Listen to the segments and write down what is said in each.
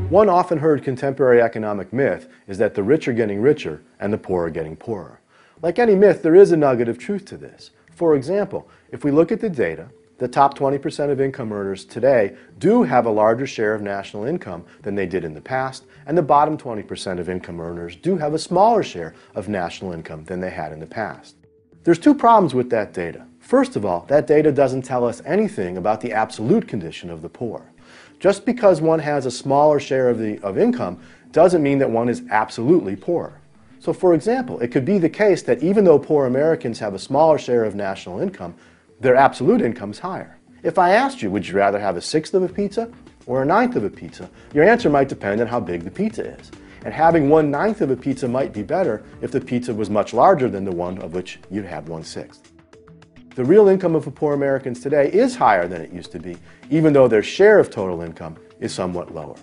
One often heard contemporary economic myth is that the rich are getting richer and the poor are getting poorer. Like any myth, there is a nugget of truth to this. For example, if we look at the data, the top 20% of income earners today do have a larger share of national income than they did in the past, and the bottom 20% of income earners do have a smaller share of national income than they had in the past. There's two problems with that data. First of all, that data doesn't tell us anything about the absolute condition of the poor. Just because one has a smaller share of income doesn't mean that one is absolutely poor. So for example, it could be the case that even though poor Americans have a smaller share of national income, their absolute income is higher. If I asked you, would you rather have a sixth of a pizza or a ninth of a pizza, your answer might depend on how big the pizza is. And having 1/9 of a pizza might be better if the pizza was much larger than the one of which you'd have 1/6. The real income of poor Americans today is higher than it used to be, even though their share of total income is somewhat lower.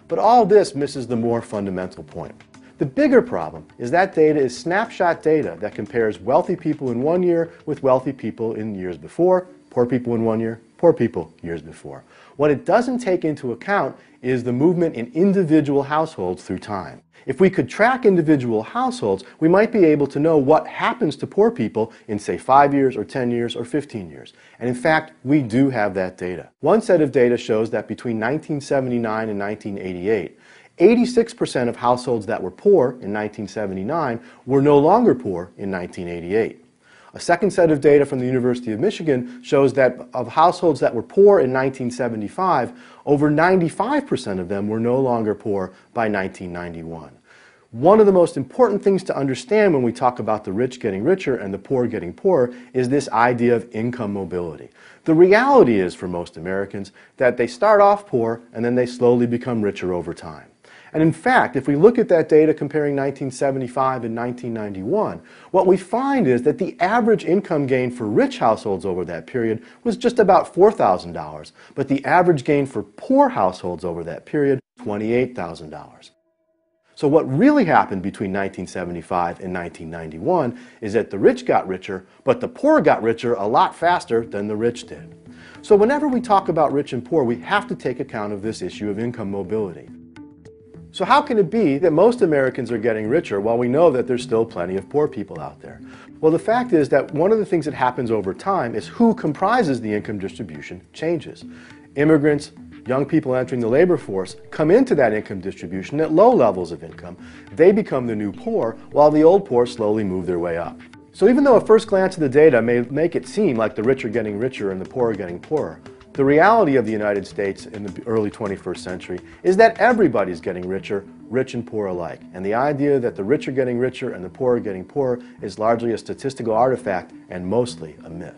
But all this misses the more fundamental point. The bigger problem is that data is snapshot data that compares wealthy people in one year with wealthy people in years before, poor people in one year, poor people years before. What it doesn't take into account is the movement in individual households through time. If we could track individual households, we might be able to know what happens to poor people in, say, 5 years or 10 years or 15 years. And in fact, we do have that data. One set of data shows that between 1979 and 1988, 86% of households that were poor in 1979 were no longer poor in 1988. A second set of data from the University of Michigan shows that of households that were poor in 1975, over 95% of them were no longer poor by 1991. One of the most important things to understand when we talk about the rich getting richer and the poor getting poorer is this idea of income mobility. The reality is for most Americans that they start off poor and then they slowly become richer over time. And in fact, if we look at that data comparing 1975 and 1991, what we find is that the average income gain for rich households over that period was just about $4,000, but the average gain for poor households over that period, $28,000. So what really happened between 1975 and 1991 is that the rich got richer, but the poor got richer a lot faster than the rich did. So whenever we talk about rich and poor, we have to take account of this issue of income mobility. So how can it be that most Americans are getting richer while we know that there's still plenty of poor people out there? Well, the fact is that one of the things that happens over time is who comprises the income distribution changes. Immigrants, young people entering the labor force come into that income distribution at low levels of income. They become the new poor while the old poor slowly move their way up. So even though a first glance at the data may make it seem like the rich are getting richer and the poor are getting poorer, the reality of the United States in the early 21st century is that everybody's getting richer, rich and poor alike. And the idea that the rich are getting richer and the poor are getting poorer is largely a statistical artifact and mostly a myth.